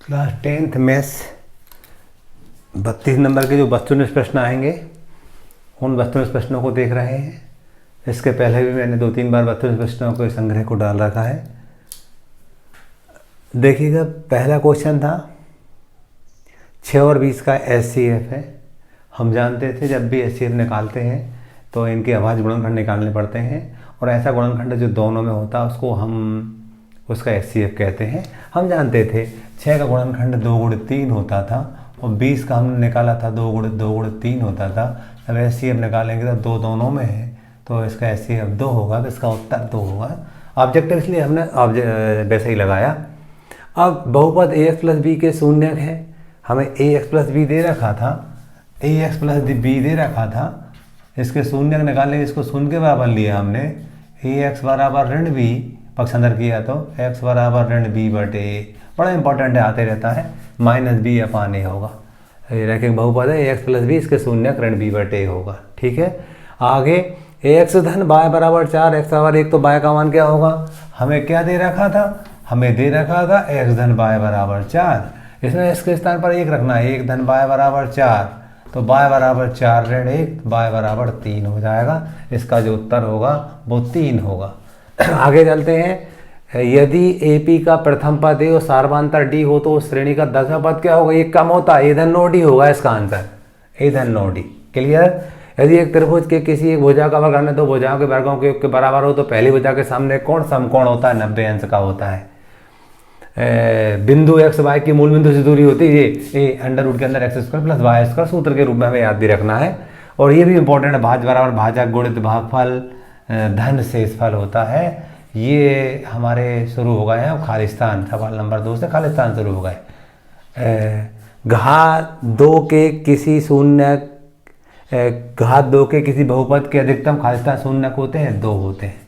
Class 10th maths 32 number के जो वस्तुनिष्ठ प्रश्न आएंगे उन वस्तुनिष्ठ प्रश्नों को देख रहे हैं। इसके पहले भी मैंने 2-3 बार वस्तुनिष्ठ प्रश्नों के संग्रह को डाल रखा है। देखिएगा, पहला क्वेश्चन था 6 और 20 का HCF है। हम जानते थे जब भी HCF निकालते हैं तो इनके अभाज्य गुणनखंड निकालने पड़ते हैं, और ऐसा गुणनखंड जो दोनों में होता है उसको हम उसका HCF कहते हैं। हम जानते थे 6 का गुणनखंड 2 गुणित 3 होता था और 20 का हमने निकाला था 2 गुणित 3 होता था। जब HCF निकालेंगे तो 2 दोनों में है तो इसका HCF 2 होगा, तो इसका उत्तर 2 होगा। ऑब्जेक्टिव इसलिए हमने वैसे ही लगाया। अब बहुपद ax प्लस बी के शून्यक है। हमें ax प्लस बी दे रखा था, ax प्लस बी दे रखा था। इसके शून्यक निकालेंगे, इसको शून्य के बराबर लिया हमने। ax बराबर ऋण बी पक्ष अंदर किया तो x बराबर ऋण बी बटे a, बड़ा इंपॉर्टेंट है, आते रहता है, माइनस बी अपान ए होगा। रैखिक बहुपद है ax प्लस बी, इसके शून्यक ऋण बी बटे ए होगा। ठीक है, आगे ax धन y बराबर 4, x बराबर 1, तो y का मान क्या होगा? हमें क्या दे रखा था? हमें दे रखा था x धन y बराबर 4। इसमें इसके स्थान पर 1 रखना है, 1 धन y बराबर 4, तो y बराबर 4 ऋण 1, y बराबर 3 हो जाएगा। इसका जो उत्तर होगा वो 3 होगा। आगे चलते हैं। यदि AP का प्रथम पद ए और सार्वधातर D हो तो उस श्रेणी का 10वां पद क्या होगा? ये कम होता है, ए धन नो डी होगा इसका आंसर, ए धन नो डी। क्लियर? यदि एक त्रिभुज के किसी एक भुजा का वर्ग अन्य दो भुजाओं के वर्गों के योग के बराबर हो तो पहली भुजा के सामने कौन समकोण होता है? 90 अंश का होता है। बिंदु x y की मूल बिंदु से दूरी होती है ये अंडर रूट के अंदर x² प्लस y² सूत्र के रूप में हमें याद भी रखना है। और ये भी इंपॉर्टेंट है, भाज्य बराबर भाजक गुणित भागफल धन शेषफल होता है। ये हमारे शुरू हो गए हैं अब खालिस्तान, सवाल नंबर 2 से खालिस्तान शुरू हो गए। घात 2 के किसी बहुपद के अधिकतम खालिस्तान शून्यक होते हैं, 2 होते हैं।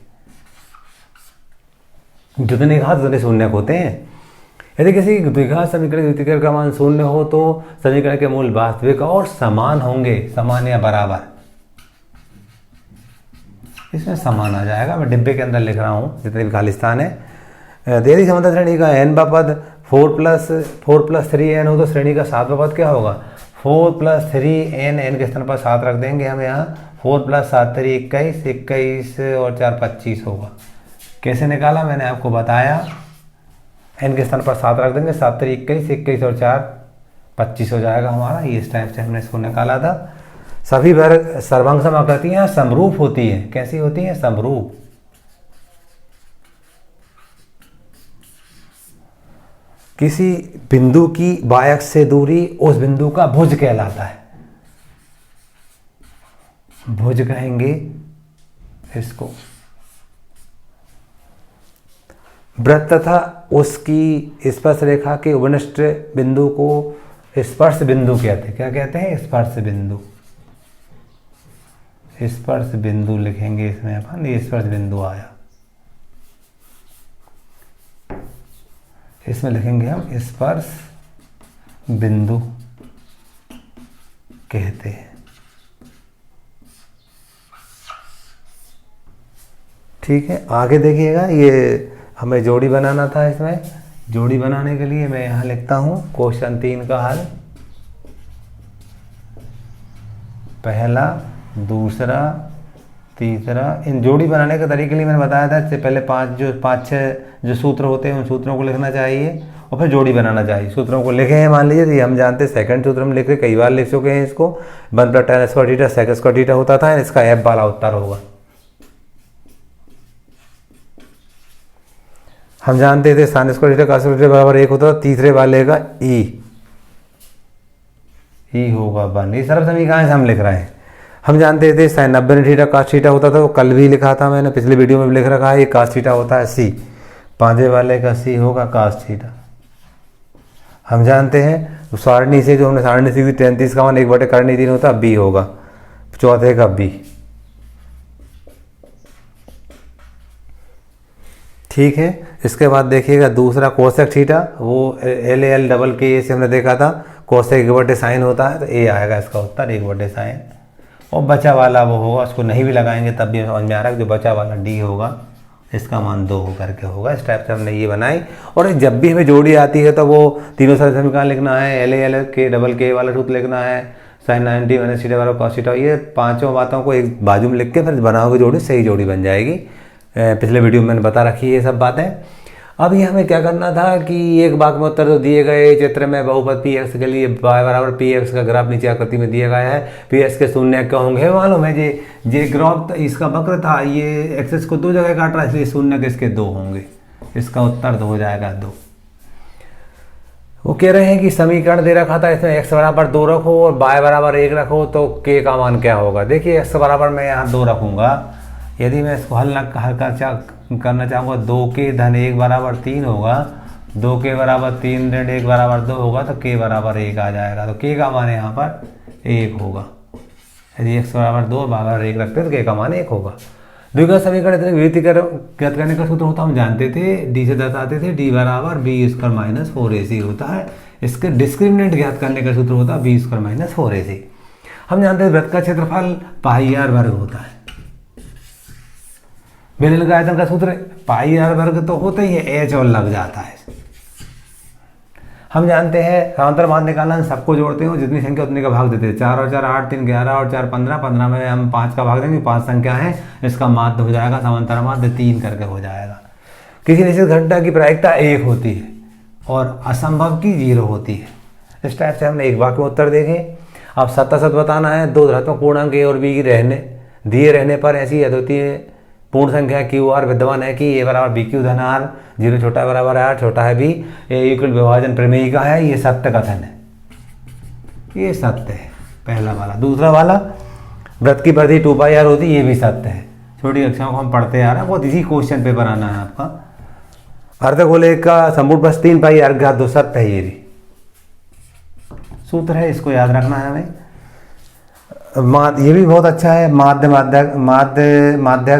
जितने घात उतने शून्यक होते हैं। यदि किसी द्विघात समीकरण द्वितीयक का मान 0 हो तो समीकरण के मूल वास्तविक और समान होंगे, समान या बराबर। इसमें समान आ जाएगा, मैं डिब्बे के अंदर लिख रहा हूँ जितने भी खालिस्तान है। यदि समांतर श्रेणी का n पद 4 प्लस 3n हो तो श्रेणी का 7वां पद क्या होगा? 4 प्लस 3n, n के स्थान पर 7 रख देंगे हम यहाँ। 4 प्लस 7 3 21, 21 और 4 25 होगा। कैसे निकाला मैंने आपको बताया, n के स्थान पर 7 रख देंगे, 7 3 21, 21 और 4 25 हो जाएगा हमारा। ये इस टाइप से हमने इसको निकाला था। सभी वर्ग सर्वांग समाकृतियां समरूप होती हैं। कैसी होती हैं? समरूप। किसी बिंदु की y अक्ष से दूरी उस बिंदु का भुज कहलाता है। भुज कहेंगे इसको। वृत्त तथा उसकी स्पर्श रेखा के उपनिष्ठ बिंदु को स्पर्श बिंदु कहते हैं। क्या कहते हैं? स्पर्श बिंदु। स्पर्श बिंदु लिखेंगे इसमें अपन, ये स्पर्श बिंदु आया। इसमें लिखेंगे हम स्पर्श बिंदु कहते हैं। ठीक है, आगे देखिएगा, ये हमें जोड़ी बनाना था। इसमें जोड़ी बनाने के लिए मैं यहाँ लिखता हूँ क्वेश्चन 3 का हल। पहला, दूसरा, तीसरा। इन जोड़ी बनाने के तरीके के लिए मैंने बताया था, इससे पहले 5-6 जो सूत्र होते हैं उन सूत्रों को लिखना चाहिए और फिर जोड़ी बनाना चाहिए। सूत्रों को लिखे हैं, मान लीजिए हम जानते हैं सेकंड सूत्र हम लिख रहे, कई बार लिख चुके हैं इसको। 1 + tan square theta sec square theta होता था, इसका f वाला उत्तर होगा। हम जानते थे sin square theta cos square theta बराबर 1 होता था। तीसरे वाले का e होगा 1। ये सर्व समीकरण से हम लिख रहे हैं। हम जानते थे sin 90 थीटा cos थीटा होता था, वो कल भी लिखा था मैंने, पिछले वीडियो में भी लिख रखा है। ये cos थीटा होता है c, पांचवें वाले का c होगा cos थीटा। हम जानते हैं सारणी से, जो हमने सारणी सीखी 33 का मान 1/3 होता है, b होगा, चौथे का b। ठीक है, इसके बाद देखिएगा दूसरा कोसेक थीटा, वो LAL डबल के से हमने देखा था। कोसेक 1/sin होता है तो a आएगा इसका उत्तर, 1/sin। और बचा वाला वो होगा, उसको नहीं भी लगाएंगे तब भी समझ में आ रहा है, जो बचा वाला d होगा इसका मान 2 करके होगा। इस टाइप से हमने ये बनाई। और जब भी हमें जोड़ी आती है तो वो तीनों सारे समीकरण लिखना है, LA के डबल के वाला सूत्र लिखना है, sin 90 माइनस थीटा बराबर cos थीटा, ये पांचों बातों को एक बाजू में लिख के फिर बनाओगे जोड़ी, सही जोड़ी बन जाएगी। पिछले वीडियो में मैंने बता रखी है ये सब बातें। अब ये हमें क्या करना था कि एक वाक्य में उत्तर तो दिए गए, चित्र में बहुपद पी एक्स के लिए y बराबर पी एक्स का ग्राफ नीचे आकृति में दिया गया है, पी एक्स के शून्य क्या होंगे मालूम है। ये ग्राफ इसका वक्र था, ये एक्सेस को 2 जगह काट रहा है, इसलिए शून्य के इसके 2 होंगे। इसका उत्तर तो हो जाएगा 2। वो कह रहे हैं कि समीकरण दे रखा था, इसमें x बराबर 2 रखो और y बराबर 1 रखो तो k का मान क्या होगा। देखिए x बराबर मैं यहाँ 2 रखूँगा, यदि मैं इसको हल करना चाहूँगा 2k धन 1 बराबर 3 होगा, 2k बराबर 3 ऋण 1 बराबर 2 होगा तो k बराबर 1 आ जाएगा। तो k का मान यहाँ पर 1 होगा। यदि x बराबर 2 बराबर 1 रखते तो k का मान 1 होगा। द्विघात समीकरण ज्ञात करने का सूत्र होता हम जानते थे, d से दर्शाते थे, d बराबर b स्क्वायर माइनस 4ac होता है। इसके डिस्क्रिमिनेंट ज्ञात करने का सूत्र होता है b स्क्वायर माइनस 4ac। हम जानते हैं वृत्त का क्षेत्रफल पाई r वर्ग होता है। बेलन का आयतन का सूत्र पाई r वर्ग तो होता ही है, h और लग जाता है। हम जानते हैं समांतर मान निकालना, सबको जोड़ते हो, जितनी संख्या उतनी का भाग देते हैं। 4 और 4 8, 3 11 और 4 15, 15 में हम 5 का भाग देंगे, 5 संख्या है, इसका माध्य हो जाएगा समांतर माध्य 3 करके हो जाएगा। किसी निश्चित घटना की प्रायिकता 1 होती है और असंभव की 0 होती है। इस टाइप से हमने एक वाक्य में उत्तर देखे। अब सत्यासत्य बताना है। 2 धनात्मक पूर्णांक a और b दिए रहने पर ऐसी अद्वितीय पूर्ण संख्या क्यू आर विद्यमान है कि a बराबर बी क्यू धन आर, 0 छोटा बराबर आर छोटा है बी, इक्वल विभाजन प्रमेय का है। ये सत्य कथन है, ये सत्य है पहला वाला। दूसरा वाला वृत्त की परिधि 2 पाई आर होती, ये भी सत्य है। छोटी कक्षाओं को हम पढ़ते आ रहे हैं, बहुत इसी क्वेश्चन पेपर आना है आपका। अर्धगोले का संपूर्ण बस 3 पाई आर घात 2 सत्य है, ये भी सूत्र है, इसको याद रखना है हमें। ये भी बहुत अच्छा है। माध्यक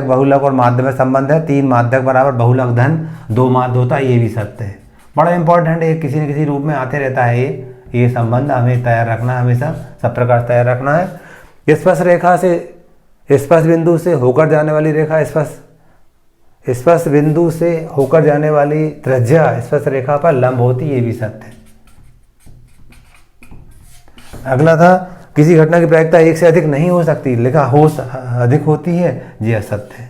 बहुलक और माध्य में संबंध है। 3 माध्यक बराबर बहुलक धन 2 माध्य होता है, ये भी सत्य है। बड़ा इंपॉर्टेंट है, किसी न किसी रूप में आते रहता है ये संबंध हमें तैयार रखना है, हमेशा सब प्रकार तैयार रखना है। स्पर्श रेखा से स्पर्श बिंदु से होकर जाने वाली रेखा स्पर्श बिंदु से होकर जाने वाली त्रिज्या स्पर्श रेखा पर लंब होती, ये भी सत्य है। अगला था किसी घटना की प्रायिकता 1 से अधिक नहीं हो सकती, लिखा हो अधिक होती है, ये असत्य है।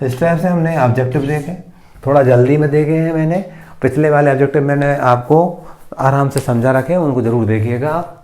इस टाइप से हमने ऑब्जेक्टिव देखे, थोड़ा जल्दी में देखे हैं मैंने। पिछले वाले ऑब्जेक्टिव मैंने आपको आराम से समझा रखे, उनको जरूर देखिएगा आप।